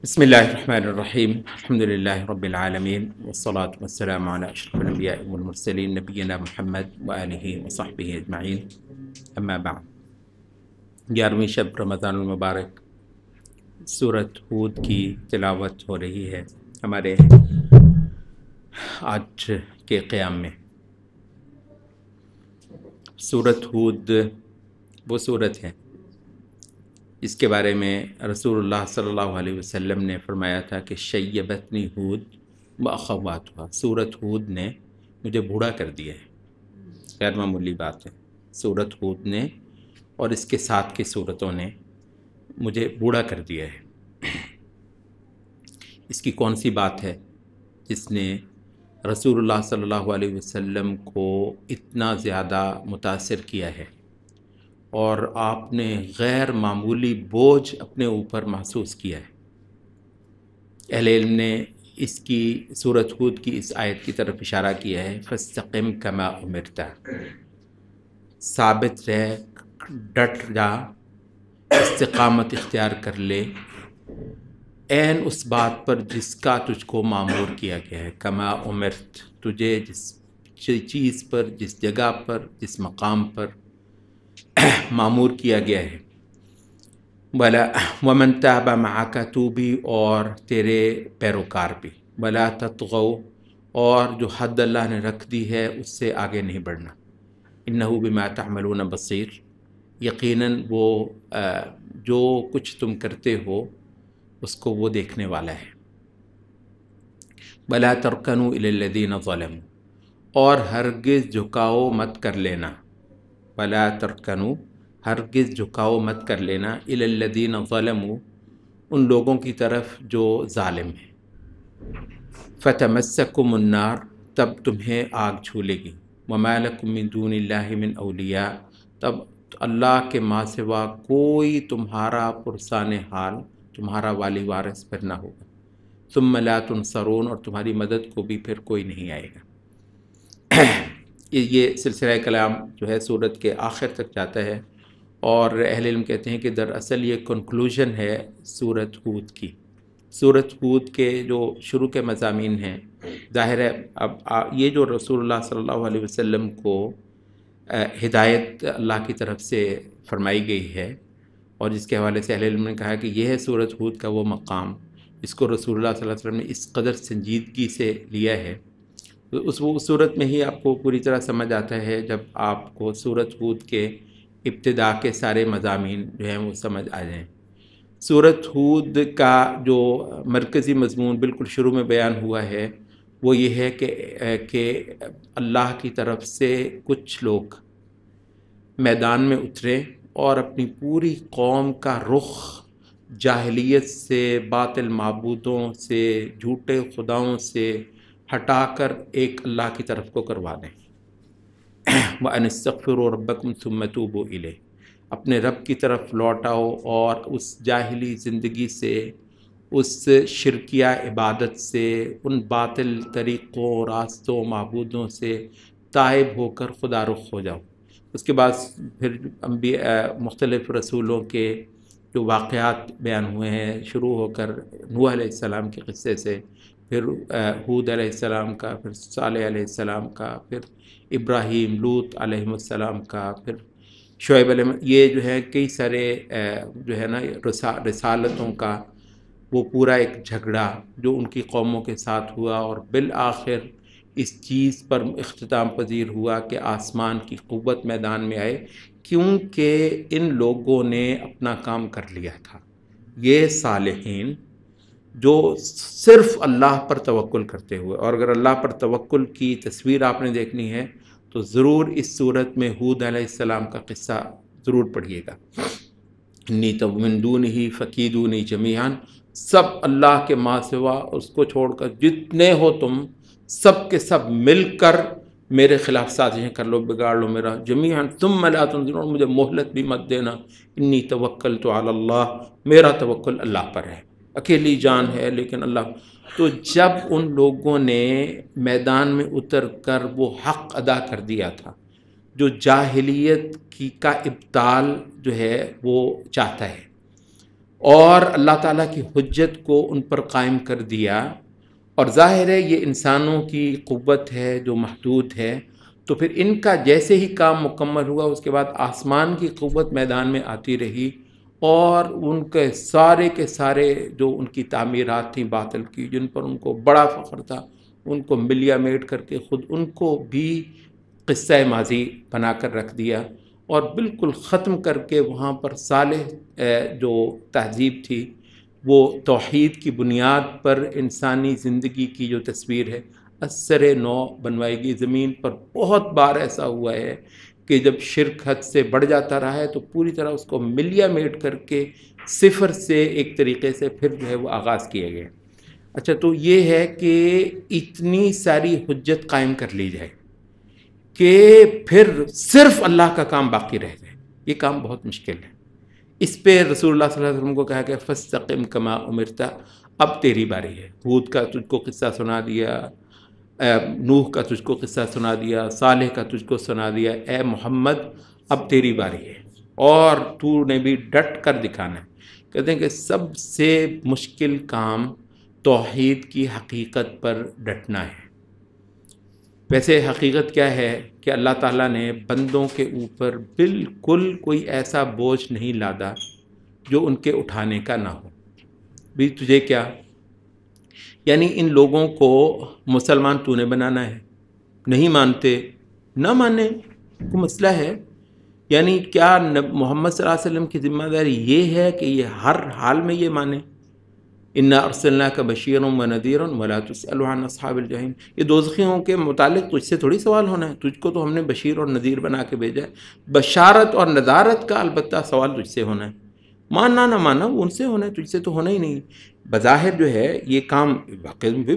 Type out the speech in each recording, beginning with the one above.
بسم الله الرحمن الرحيم الحمد لله رب العالمين والصلاة والسلام على أشرف الأنبياء والمرسلين نبينا محمد وآله وصحبه أجمعين أما بعد 11ویں شب رمضان المبارک سورۃ ہود کی تلاوت ہو رہی ہے ہمارے آج کے قیام میں۔ سورۃ ہود وہ سورت ہے اس کے بارے میں رسول اللہ صلی اللہ علیہ وسلم نے فرمایا تھا کہ شیبتنی ہود و اخواتها، سورۃ ہود نے مجھے بوڑھا کر دیا ہے۔ غیر معمولی بات ہے، سورۃ ہود نے اور اس کے ساتھ کی سورتوں نے مجھے بوڑھا کر دیا ہے۔ اس کی کون سی بات ہے جس نے رسول اللہ صلی اللہ علیہ وسلم کو اتنا زیادہ متاثر کیا ہے اور آپ نے غیر معمولی بوجھ اپنے اوپر محسوس کیا ہے؟ اہل علم نے اس کی سورۃ ہود کی اس آیت کی طرف اشارہ کیا ہے، فاستقم کما امرت، ثابت رہ، ڈٹ جا، استقامت اختیار کر لے عین اس بات پر جس کا تجھ کو مامور کیا گیا ہے۔ کما امرت، تجھے جس چیز پر، جس جگہ پر، جس مقام پر معمور کیا گیا ہے۔ وَمَن تَابَ مَعَكَ، تو بھی اور تیرے پیروکار بھی، وَلَا تَطْغَوْا، اور جو حد اللہ نے رکھ دی ہے اس سے آگے نہیں بڑھنا، إِنَّهُ بِمَا تَعْمَلُونَ بَصِيرٌ، یقیناً وہ جو کچھ تم کرتے ہو اس کو وہ دیکھنے والا ہے۔ وَلَا تَرْكَنُوا إِلَى الَّذِينَ ظَلَمُوا، اور ہرگز جھکاؤ مت کر لینا، وَلَا تَرْكَنُوا، ہرگز جھکاؤ مت کر لینا، إِلَى الَّذِينَ ظَلَمُوا، ان لوگوں کی طرف جو ظالم ہیں۔ فَتَمَسَّكُمُ النَّارُ، تب تمہیں آگ چھو لے گی، وَمَا لَكُم مِّن دُونِ اللَّهِ مِنْ أَوْلِيَاءَ، تب اللہ کے ماں سوا کوئی تمہارا پرسان حال، تمہارا والی وارث پھر نہ ہوگا۔ ثُمَّ لَا تُنصَرُونَ، اور تمہاری مدد کو بھی پھر کوئی نہیں آئے گا۔ یہ سلسلہ کلام جو ہے سورت کے آخر تک جاتا ہے، اور اہل علم کہتے ہیں کہ دراصل یہ کنکلوژن ہے سورت ہود کی۔ سورت ہود کے جو شروع کے مضامین ہیں، ظاہر ہے اب یہ جو رسول اللہ صلی اللہ علیہ وسلم کو ہدایت اللہ کی طرف سے فرمائی گئی ہے، اور جس کے حوالے سے اہل علم نے کہا کہ یہ ہے سورت ہود کا وہ مقام جس کو رسول اللہ صلی اللہ علیہ وسلم نے اس قدر سنجیدگی سے لیا ہے، تو اس صورت میں ہی آپ کو پوری طرح سمجھ آتا ہے جب آپ کو سورت ہود کے ابتدا کے سارے مضامین جو ہیں وہ سمجھ آ جائیں۔ سورت ہود کا جو مرکزی مضمون بالکل شروع میں بیان ہوا ہے وہ یہ ہے کہ اللہ کی طرف سے کچھ لوگ میدان میں اترے اور اپنی پوری قوم کا رخ جاہلیت سے، باطل معبودوں سے، جھوٹے خداؤں سے ہٹا کر ایک اللہ کی طرف کو کروا دیں۔ وَأَنِ اسْتَغْفِرُوا رَبَّكُمْ ثُمَّ تُوبُوا إِلَيْهِ، اپنے رب کی طرف لوٹ آؤ اور اس جاہلی زندگی سے، اس شرکیہ عبادت سے، ان باطل طریقوں، راستوں، معبودوں سے تائب ہو کر خدا رخ ہو جاؤ۔ اس کے بعد پھر مختلف رسولوں کے جو واقعات بیان ہوئے ہیں، شروع ہو کر نوح علیہ السلام کے قصے سے، پھر ہود علیہ السلام کا، پھر صالح علیہ السلام کا، پھر ابراہیم، لوط علیہ السلام کا، پھر شعیب علیہ، یہ جو ہے کئی سارے جو ہے نا رسالتوں کا وہ پورا ایک جھگڑا جو ان کی قوموں کے ساتھ ہوا، اور بالآخر اس چیز پر اختتام پذیر ہوا کہ آسمان کی قوت میدان میں آئے، کیونکہ ان لوگوں نے اپنا کام کر لیا تھا۔ یہ صالحین جو صرف اللہ پر توکل کرتے ہوئے، اور اگر اللہ پر توکل کی تصویر آپ نے دیکھنی ہے تو ضرور اس صورت میں ہود علیہ السلام کا قصہ ضرور پڑھیے گا۔ انی من دونہ فکیدونی جمیعا، سب اللہ کے ماں سوا اس کو چھوڑ کر جتنے ہو تم، سب کے سب مل کر میرے خلاف سازشیں کر لو، بگاڑ لو میرا، جمیعا ثم لا تنظرون، مجھے مہلت بھی مت دینا، انی توکلت علی اللہ، میرا توکل اللہ پر ہے، اکیلی جان ہے لیکن اللہ۔ تو جب ان لوگوں نے میدان میں اتر کر وہ حق ادا کر دیا تھا جو جاہلیت کا ابطال جو ہے وہ چاہتا ہے، اور اللہ تعالیٰ کی حجت کو ان پر قائم کر دیا. اور ظاہر ہے یہ انسانوں کی قوت ہے جو محدود ہے، تو پھر ان کا جیسے ہی کام مکمل ہوا اس کے بعد آسمان کی قوت میدان میں آتی رہی، اور ان کے سارے جو ان کی تعمیرات تھیں باطل کی، جن پر ان کو بڑا فخر تھا، ان کو ملیا میٹ کر کے خود ان کو بھی قصہ ماضی بنا کر رکھ دیا، اور بالکل ختم کر کے وہاں پر صالح جو تہذیب تھی وہ توحید کی بنیاد پر انسانی زندگی کی جو تصویر ہے اثر نو بنوائی گئی. زمین پر بہت بار ایسا ہوا ہے کہ جب شرک حد سے بڑھ جاتا رہا ہے تو پوری طرح اس کو ملیا میٹ کر کے صفر سے ایک طریقے سے پھر جو ہے وہ آغاز کیا گیا. اچھا، تو یہ ہے کہ اتنی ساری حجت قائم کر لی جائے کہ پھر صرف اللہ کا کام باقی رہ جائے، یہ کام بہت مشکل ہے. اس پہ رسول اللہ صلی اللہ علیہ وسلم کو کہا کہ فاستقم کما امرت، اب تیری باری ہے. ہود کا تجھ کو قصہ سنا دیا، نوح کا تجھ کو قصہ سنا دیا، صالح کا تجھ کو سنا دیا، اے محمد اب تیری باری ہے اور تو نے بھی ڈٹ کر دکھانا ہے. کہتے ہیں کہ سب سے مشکل کام توحید کی حقیقت پر ڈٹنا ہے. ویسے حقیقت کیا ہے کہ اللہ تعالیٰ نے بندوں کے اوپر بالکل کوئی ایسا بوجھ نہیں لادا جو ان کے اٹھانے کا نہ ہو. بھی تجھے کیا، یعنی ان لوگوں کو مسلمان تو نے بنانا ہے، نہیں مانتے نہ مانے، کوئی مسئلہ ہے؟ یعنی کیا محمد صلی اللہ علیہ وسلم کی ذمہ داری یہ ہے کہ یہ ہر حال میں یہ مانے؟ انا ارسلناک بشیرا ونذیرا ولا تسأل عن اصحاب الجحیم. یہ دوزخیوں کے متعلق تجھ سے تھوڑی سوال ہونا ہے، تجھ کو تو ہم نے بشیر اور نذیر بنا کے بھیجا ہے. بشارت اور نذارت کا البتہ سوال تجھ سے ہونا ہے، ماننا نہ ماننا وہ ان سے ہونا ہے، تجھ سے تو ہونا ہی نہیں. بظاہر جو ہے یہ کام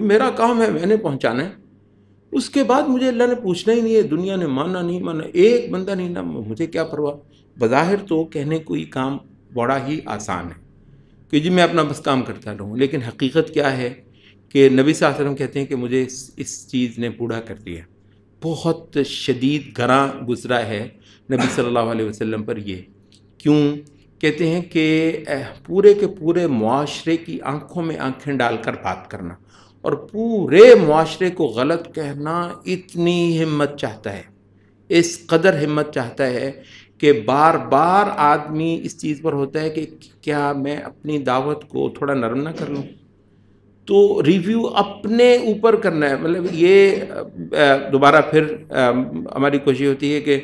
میرا کام ہے، میں نے پہنچانا ہے، اس کے بعد مجھے اللہ نے پوچھنا ہی نہیں ہے، دنیا نے ماننا نہیں ماننا، ایک بندہ نہیں نا، مجھے کیا پرواہ. بظاہر تو کہنے کو یہ کام بڑا ہی آسان ہے کہ جی میں اپنا بس کام کرتا رہوں، لیکن حقیقت کیا ہے کہ نبی صلی اللہ علیہ وسلم کہتے ہیں کہ مجھے اس چیز نے بوڑھا کر دیا. بہت شدید گراں گزرا ہے نبی صلی اللہ علیہ وسلم پر یہ. کیوں؟ کہتے ہیں کہ پورے کے پورے معاشرے کی آنکھوں میں آنکھیں ڈال کر بات کرنا اور پورے معاشرے کو غلط کہنا اتنی ہمت چاہتا ہے، اس قدر ہمت چاہتا ہے کہ بار بار آدمی اس چیز پر ہوتا ہے کہ کیا میں اپنی دعوت کو تھوڑا نرم نہ کر لوں. تو ریویو اپنے اوپر کرنا ہے. مطلب یہ دوبارہ پھر ہماری کوشش ہوتی ہے کہ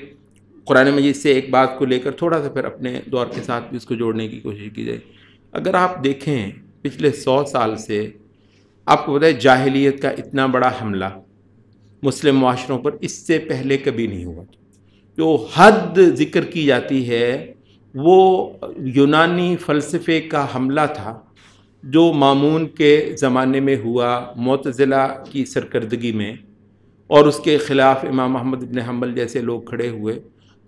قرآن مجید سے ایک بات کو لے کر تھوڑا سا پھر اپنے دور کے ساتھ بھی اس کو جوڑنے کی کوشش کی جائے. اگر آپ دیکھیں پچھلے 100 سال سے آپ کو پتہ ہے جاہلیت کا اتنا بڑا حملہ مسلم معاشروں پر اس سے پہلے کبھی نہیں ہوا. جو حد ذکر کی جاتی ہے وہ یونانی فلسفے کا حملہ تھا جو مامون کے زمانے میں ہوا معتزلہ کی سرکردگی میں، اور اس کے خلاف امام احمد بن حنبل جیسے لوگ کھڑے ہوئے.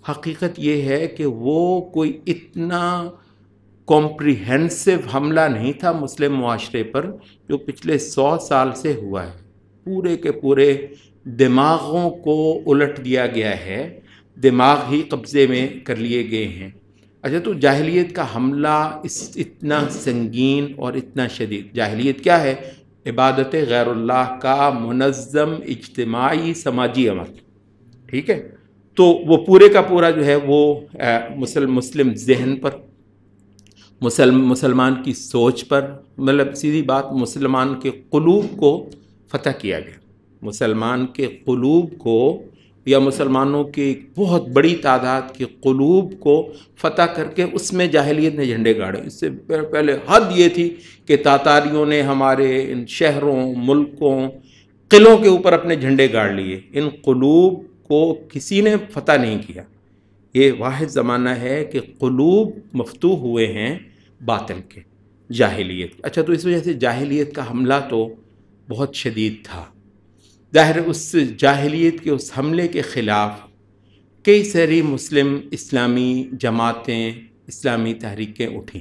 حقیقت یہ ہے کہ وہ کوئی اتنا کمپریہنسو حملہ نہیں تھا مسلم معاشرے پر جو پچھلے 100 سال سے ہوا ہے. پورے کے پورے دماغوں کو الٹ دیا گیا ہے، دماغ ہی قبضے میں کر لیے گئے ہیں. اچھا، تو جاہلیت کا حملہ اتنا سنگین اور اتنا شدید. جاہلیت کیا ہے؟ عبادت غیر اللہ کا منظم اجتماعی سماجی عمل. ٹھیک ہے، تو وہ پورے کا پورا جو ہے وہ مسلم ذہن پر، مسلمان کی سوچ پر، مطلب سیدھی بات مسلمان کے قلوب کو فتح کیا گیا. مسلمان کے قلوب کو یا مسلمانوں کی ایک بہت بڑی تعداد کے قلوب کو فتح کر کے اس میں جاہلیت نے جھنڈے گاڑے. اس سے پہلے حد یہ تھی کہ تاتاریوں نے ہمارے ان شہروں، ملکوں، قلعوں کے اوپر اپنے جھنڈے گاڑ لیے. ان قلوب کو کسی نے فتح نہیں کیا. یہ واحد زمانہ ہے کہ قلوب مفتوح ہوئے ہیں باطل کے، جاہلیت. اچھا، تو اس وجہ سے جاہلیت کا حملہ تو بہت شدید تھا. ظاہر اس جاہلیت کے اس حملے کے خلاف کئی ساری مسلم اسلامی جماعتیں، اسلامی تحریکیں اٹھیں.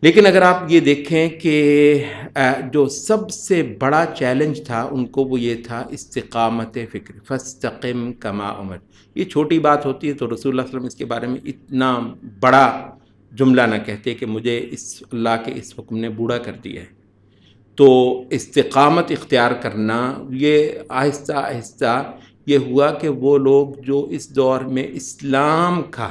لیکن اگر آپ یہ دیکھیں کہ جو سب سے بڑا چیلنج تھا ان کو وہ یہ تھا استقامت فکر. فاستقم کما امرت. یہ چھوٹی بات ہوتی ہے تو رسول اللہ صلی اللہ علیہ وسلم اس کے بارے میں اتنا بڑا جملہ نہ کہتے کہ مجھے اس اللہ کے اس حکم نے بوڑھا کر دیا ہے۔ تو استقامت اختیار کرنا یہ آہستہ آہستہ یہ ہوا کہ وہ لوگ جو اس دور میں اسلام کا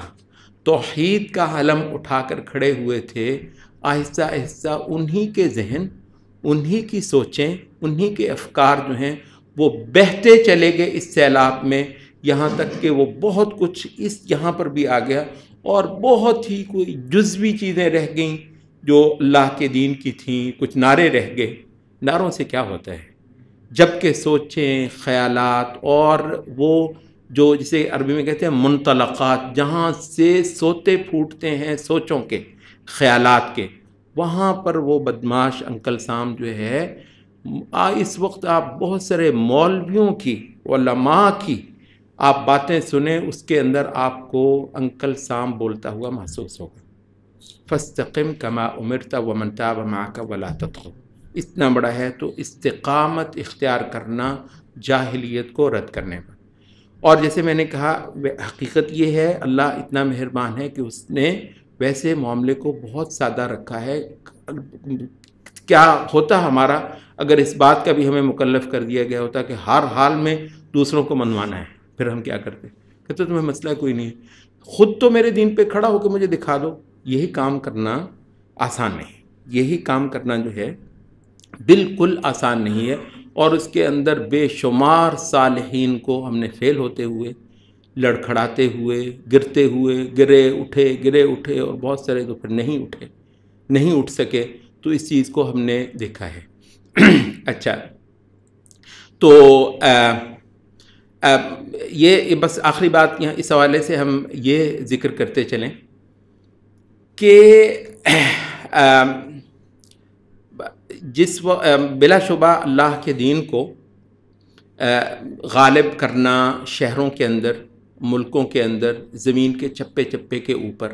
توحید کا علم اٹھا کر کھڑے ہوئے تھے، آہستہ آہستہ انہی کے ذہن، انہی کی سوچیں، انہی کے افکار جو ہیں وہ بہتے چلے گئے اس سیلاب میں، یہاں تک کہ وہ بہت کچھ اس یہاں پر بھی آ گیا، اور بہت ہی کوئی جزوی چیزیں رہ گئیں جو اللہ کے دین کی تھیں، کچھ نعرے رہ گئے۔ نعروں سے کیا ہوتا ہے؟ جبکہ سوچیں، خیالات اور وہ جو جسے عربی میں کہتے ہیں منطلقات، جہاں سے سوتے پھوٹتے ہیں سوچوں کے، خیالات کے، وہاں پر وہ بدماش انکل سام جو ہے، اس وقت آپ بہت سارے مولویوں کی، علماء کی آپ باتیں سنیں، اس کے اندر آپ کو انکل سام بولتا ہوا محسوس ہوگا۔ فاستقم کما امرت ومن تاب معک ولا تطغوا، اتنا بڑا ہے تو استقامت اختیار کرنا جاہلیت کو رد کرنے پر۔ اور جیسے میں نے کہا، حقیقت یہ ہے اللہ اتنا مہربان ہے کہ اس نے ویسے معاملے کو بہت سادہ رکھا ہے۔ کیا ہوتا ہمارا اگر اس بات کا بھی ہمیں مکلف کر دیا گیا ہوتا کہ ہر حال میں دوسروں کو منوانا ہے، پھر ہم کیا کرتے؟ کہتے تمہیں مسئلہ کوئی نہیں ہے، خود تو میرے دین پہ کھڑا ہو کے مجھے دکھا دو۔ یہی کام کرنا آسان نہیں، یہی کام کرنا جو ہے بالکل آسان نہیں ہے، اور اس کے اندر بے شمار صالحین کو ہم نے فیل ہوتے ہوئے، لڑکھڑاتے ہوئے، گرتے ہوئے، گرے اٹھے، اور بہت سارے تو پھر نہیں اٹھ سکے۔ تو اس چیز کو ہم نے دیکھا ہے۔ اچھا، تو یہ بس آخری بات یہاں اس حوالے سے ہم یہ ذکر کرتے چلیں کہ بلا شبہ اللہ کے دین کو غالب کرنا شہروں کے اندر، ملکوں کے اندر، زمین کے چپے چپے کے اوپر،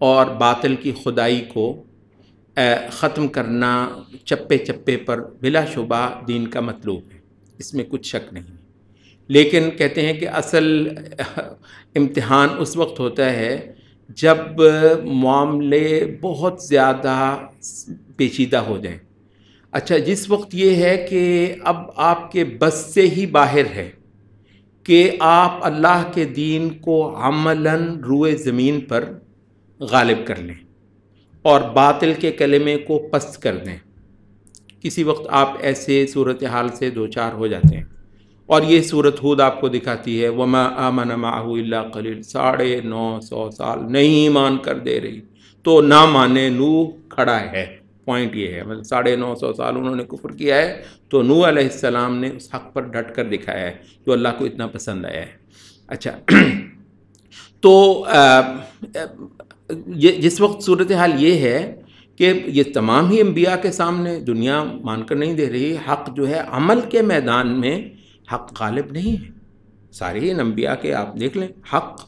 اور باطل کی خدائی کو ختم کرنا چپے چپے پر، بلا شبہ دین کا مطلوب ہے، اس میں کچھ شک نہیں۔ لیکن کہتے ہیں کہ اصل امتحان اس وقت ہوتا ہے جب معاملے بہت زیادہ پیچیدہ ہو جائیں۔ اچھا، جس وقت یہ ہے کہ اب آپ کے بس سے ہی باہر ہے کہ آپ اللہ کے دین کو عملاً روئے زمین پر غالب کر لیں اور باطل کے کلمے کو پست کر دیں، کسی وقت آپ ایسے صورتحال سے دوچار ہو جاتے ہیں۔ اور یہ سورۃ ہود آپ کو دکھاتی ہے وما آمن معہ الا قلیل، 950 سال نہیں ایمان کر دے رہی، تو نہ مانے نوح کھڑا ہے۔ پوائنٹ یہ ہے، مطلب 950 سال انہوں نے کفر کیا ہے، تو نوح علیہ السلام نے اس حق پر ڈٹ کر دکھایا ہے جو اللہ کو اتنا پسند آیا ہے۔ اچھا، تو جس وقت صورتحال یہ ہے کہ یہ تمام ہی انبیاء کے سامنے دنیا مان کر نہیں دے رہی، حق جو ہے عمل کے میدان میں حق غالب نہیں ہے۔ سارے ہی انبیاء کے آپ دیکھ لیں، حق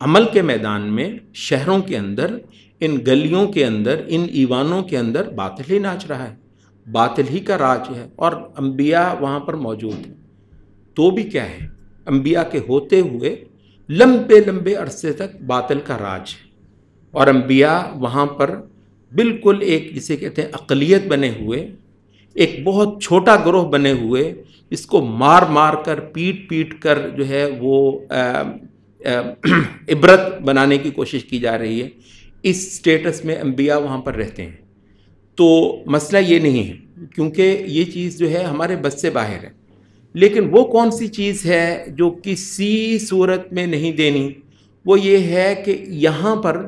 عمل کے میدان میں، شہروں کے اندر، ان گلیوں کے اندر، ان ایوانوں کے اندر باطل ہی ناچ رہا ہے، باطل ہی کا راج ہے، اور انبیاء وہاں پر موجود ہیں۔ تو بھی کیا ہے، انبیاء کے ہوتے ہوئے لمبے عرصے تک باطل کا راج ہے، اور انبیاء وہاں پر بالکل ایک جسے کہتے ہیں اقلیت بنے ہوئے، ایک بہت چھوٹا گروہ بنے ہوئے، اس کو مار کر، پیٹ کر جو ہے وہ عبرت بنانے کی کوشش کی جا رہی ہے۔ اس سٹیٹس میں انبیاء وہاں پر رہتے ہیں۔ تو مسئلہ یہ نہیں ہے، کیونکہ یہ چیز جو ہے ہمارے بس سے باہر ہے۔ لیکن وہ کون سی چیز ہے جو کسی صورت میں نہیں دینی؟ وہ یہ ہے کہ یہاں پر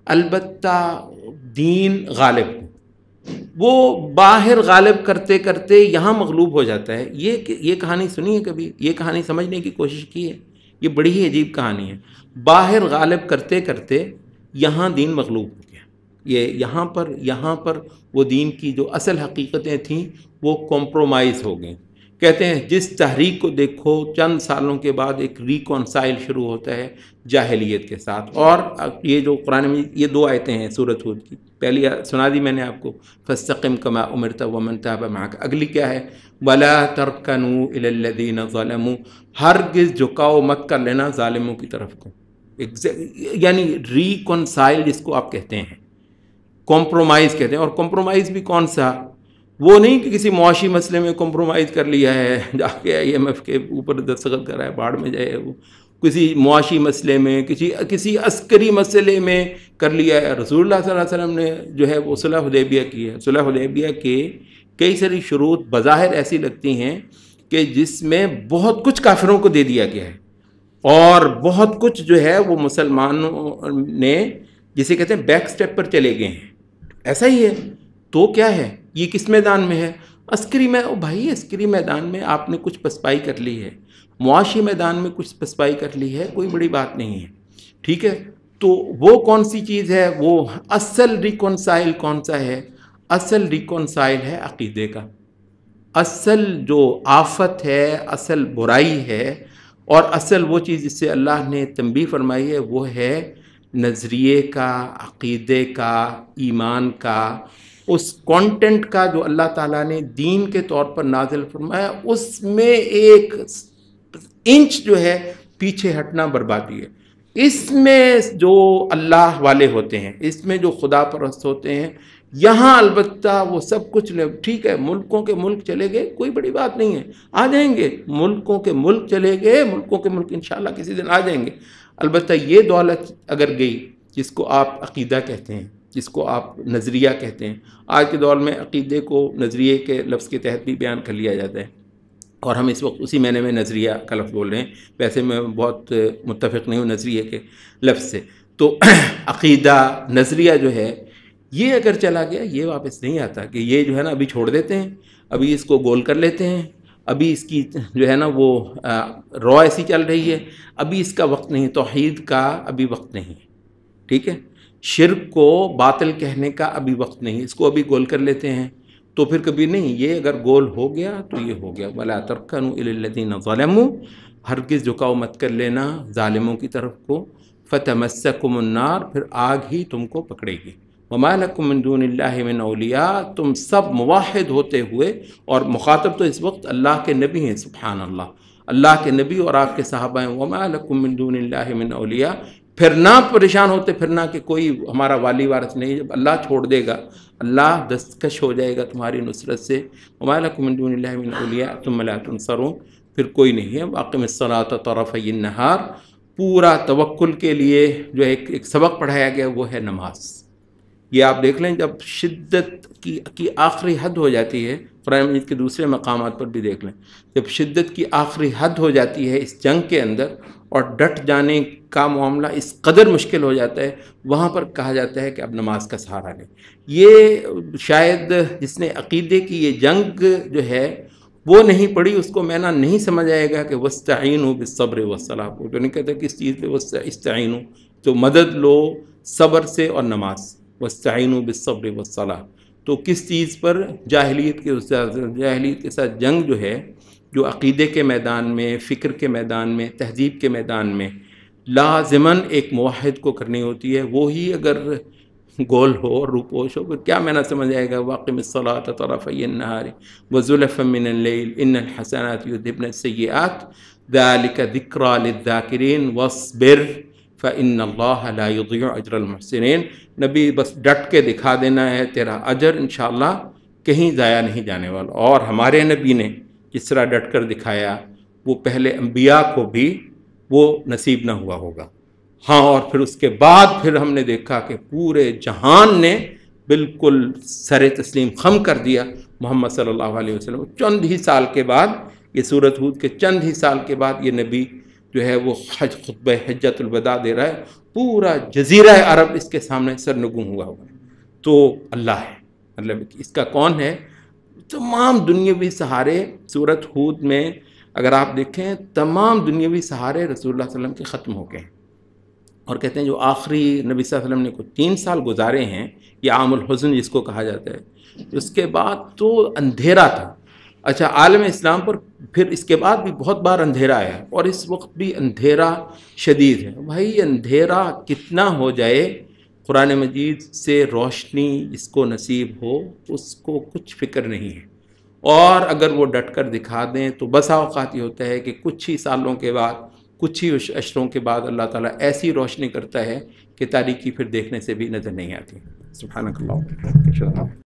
البتہ دین غالب ہو، وہ باہر غالب کرتے کرتے یہاں مغلوب ہو جاتا ہے۔ یہ کہانی سنی ہے کبھی؟ یہ کہانی سمجھنے کی کوشش کی ہے؟ یہ بڑی ہی عجیب کہانی ہے۔ باہر غالب کرتے کرتے یہاں دین مغلوب ہو گیا۔ یہاں پر وہ دین کی جو اصل حقیقتیں تھیں وہ کمپرومائز ہو گئیں۔ کہتے ہیں جس تحریک کو دیکھو چند سالوں کے بعد ایک ریکونسائل شروع ہوتا ہے جاہلیت کے ساتھ۔ اور یہ جو قرآن میں یہ 2 آیتیں ہیں سورۃ ہود کی، پہلی سنا دی میں نے آپ کو، فاستقم کما امرت ومن تاب معک، اگلی کیا ہے، ولا ترکنوا الی الذین ظلموا، ہرگز جھکاؤ مت کر لینا ظالموں کی طرف کو۔ یعنی ریکنسائل جس کو آپ کہتے ہیں، کمپرومائز کہتے ہیں. اور کمپرومائز بھی کون سا؟ وہ نہیں کہ کسی معاشی مسئلے میں کمپرومائز کر لیا ہے، جا کے IMF کے اوپر دستخط کرا ہے، باڑ میں جائے. وہ کسی معاشی مسئلے میں، کسی عسکری مسئلے میں کر لیا ہے. رسول اللہ صلی اللہ علیہ وسلم نے جو ہے وہ صلح حدیبیہ کی ہے. صلح حدیبیہ کے کئی ساری شروط بظاہر ایسی لگتی ہیں کہ جس میں بہت کچھ کافروں کو دے دیا گیا ہے، اور بہت کچھ جو ہے وہ مسلمانوں نے جسے کہتے ہیں بیک سٹیپ پر چلے گئے ہیں. ایسا ہی ہے. تو کیا ہے یہ؟ کس میدان میں ہے؟ عسکری میں. بھائی عسکری میدان میں آپ نے کچھ پسپائی کر لی ہے، معاشی میدان میں کچھ پسپائی کر لی ہے، کوئی بڑی بات نہیں ہے. ٹھیک ہے. تو وہ کون سی چیز ہے؟ وہ اصل ریکونسائل کون سا ہے؟ اصل ریکونسائل ہے عقیدے کا. اصل جو آفت ہے، اصل برائی ہے، اور اصل وہ چیز جس سے اللہ نے تنبیہ فرمائی ہے وہ ہے نظریے کا، عقیدے کا، ایمان کا، اس کانٹینٹ کا جو اللہ تعالیٰ نے دین کے طور پر نازل فرمایا. اس میں ایک انچ جو ہے پیچھے ہٹنا بربادی ہے. اس میں جو اللہ والے ہوتے ہیں، اس میں جو خدا پرست ہوتے ہیں، یہاں البتہ وہ سب کچھ ٹھیک ہے. ملکوں کے ملک چلے گئے، کوئی بڑی بات نہیں ہے، آ جائیں گے. ملکوں کے ملک چلے گئے، ملکوں کے ملک انشاءاللہ کسی دن آ جائیں گے. البتہ یہ دولت اگر گئی جس کو آپ عقیدہ کہتے ہیں، جس کو آپ نظریہ کہتے ہیں، آج کے دور میں عقیدے کو نظریے کے لفظ کے تحت بھی بیان کر لیا جاتا ہے، اور ہم اس وقت اسی معنی میں نظریہ کا لفظ بول رہے ہیں. ویسے میں بہت متفق نہیں ہوں نظریے کے لفظ سے. تو عقیدہ، نظریہ جو ہے یہ اگر چلا گیا، یہ واپس نہیں آتا. کہ یہ جو ہے نا ابھی چھوڑ دیتے ہیں، ابھی اس کو گول کر لیتے ہیں، ابھی اس کی جو ہے نا وہ رو ایسی چل رہی ہے، ابھی اس کا وقت نہیں، توحید کا ابھی وقت نہیں. ٹھیک ہے. شرک کو باطل کہنے کا ابھی وقت نہیں، اس کو ابھی گول کر لیتے ہیں. تو پھر کبھی نہیں. یہ اگر گول ہو گیا تو یہ ہو گیا. وَلَا تَرْكَنُوا إِلَى الَّذِينَ ظَلَمُوا، ہرگز جھکاؤ مت کر لینا ظالموں کی طرف کو. فَتَمَسَّكُمُ النَّارُ، پھر آگ ہی تم کو پکڑے گی. وَمَا لَكُم مِّن دُونِ اللَّهِ مِنْ أَوْلِيَاءَ، تم سب موحد ہوتے ہوئے، اور مخاطب تو اس وقت اللہ کے نبی ہیں. سبحان اللہ، اللہ کے نبی اور آپ کے صحابہ ہیں. وَمَا لَكُم مِّن دُونِ اللَّهِ مِنْ أَوْلِيَاءَ، پھر نہ پریشان ہوتے پھرنا کہ کوئی ہمارا والی وارث نہیں. جب اللہ چھوڑ دے گا، اللہ دستکش ہو جائے گا تمہاری نصرت سے. وَمَا لَكُم مِّن دُونِ اللَّهِ مِنْ أَوْلِيَاءَ ثُمَّ لَا تُنصَرُونَ، پھر کوئی نہیں ہے. وَأَقِمِ الصَّلَاةَ طَرَفَيِ النَّهَارِ، پورا توکل کے لیے جو ایک سبق پڑھایا گیا وہ ہے نماز. یہ آپ دیکھ لیں، جب شدت کی آخری حد ہو جاتی ہے، قرآن مجید کے دوسرے مقامات پر بھی دیکھ لیں، جب شدت کی آخری حد ہو جاتی ہے اس جنگ کے اندر، اور ڈٹ جانے کا معاملہ اس قدر مشکل ہو جاتا ہے، وہاں پر کہا جاتا ہے کہ اب نماز کا سہارا لیں. یہ شاید جس نے عقیدے کی یہ جنگ جو ہے وہ نہیں پڑھی، اس کو میں نہیں سمجھ آئے گا کہ وَاسْتَعِینُوا بِالصَّبْرِ وَالصَّلَاةِ، وہ تو نہیں کہتے کس چیز پہ استعینوا، تو مدد لو صبر سے اور نماز. وَاسْتَعِینُوا بِالصَّبْرِ وَالصَّلَاةِ، تو کس چیز پر؟ جاہلیت کے ساتھ جنگ جو ہے، جو عقیدے کے میدان میں، فکر کے میدان میں، تہذیب کے میدان میں لازماً ایک موحد کو کرنی ہوتی ہے. وہی اگر گول ہو اور روپوش ہو، پھر کیا میں نہ سمجھ آئے گا. وَأَقِمِ الصَّلَاةَ طَرَفَيِ النَّهَارِ وَزُلَفًا مِّنَ اللَّيْلِ إِنَّ الْحَسَنَاتِ يُذْهِبْنَ السَّيِّئَاتِ ذَلِكَ ذِكْرَىٰ لِلذَّاكِرِينَ وَاصْبِرْ فَإِنَّ اللَّهَ لَا يُضِيعُ أَجْرَ الْمُحْسِنِينَ. نبی بس ڈٹ کے دکھا دینا ہے، تیرا اجر انشاءاللہ کہیں ضائع نہیں جانے والا. اور ہمارے نبی نے جس طرح ڈٹ کر دکھایا، وہ پہلے انبیاء کو بھی وہ نصیب نہ ہوا ہوگا. ہاں، اور پھر اس کے بعد پھر ہم نے دیکھا کہ پورے جہان نے بالکل سر تسلیم خم کر دیا محمد صلی اللہ علیہ وسلم. چند ہی سال کے بعد، یہ سورۃ ہود کے چند ہی سال کے بعد یہ نبی جو ہے وہ خطبہ حجۃ الوداع دے رہا ہے. پورا جزیرہ عرب اس کے سامنے سرنگوں ہوا ہوا ہے. تو اللہ ہے، مطلب اس کا کون ہے؟ تمام دنیاوی سہارے سورۃ ہود میں اگر آپ دیکھیں، تمام دنیاوی سہارے رسول اللہ صلی اللہ علیہ وسلم کے ختم ہو گئے ہیں. اور کہتے ہیں جو آخری نبی صلی اللہ علیہ وسلم نے کوئی 3 سال گزارے ہیں، یہ عام الحزن جس کو کہا جاتا ہے، اس کے بعد تو اندھیرا تھا. اچھا، عالم اسلام پر پھر اس کے بعد بھی بہت بار اندھیرا آیا، اور اس وقت بھی اندھیرا شدید ہے. بھائی اندھیرا کتنا ہو جائے، قرآن مجید سے روشنی جس کو نصیب ہو اس کو کچھ فکر نہیں ہے. اور اگر وہ ڈٹ کر دکھا دیں تو بسا اوقات یہ ہوتا ہے کہ کچھ ہی سالوں کے بعد کچھ ہی اشروں کے بعد اللہ تعالیٰ ایسی روشنی کرتا ہے کہ تاریکی پھر دیکھنے سے بھی نظر نہیں آتی. سبحانک اللہ.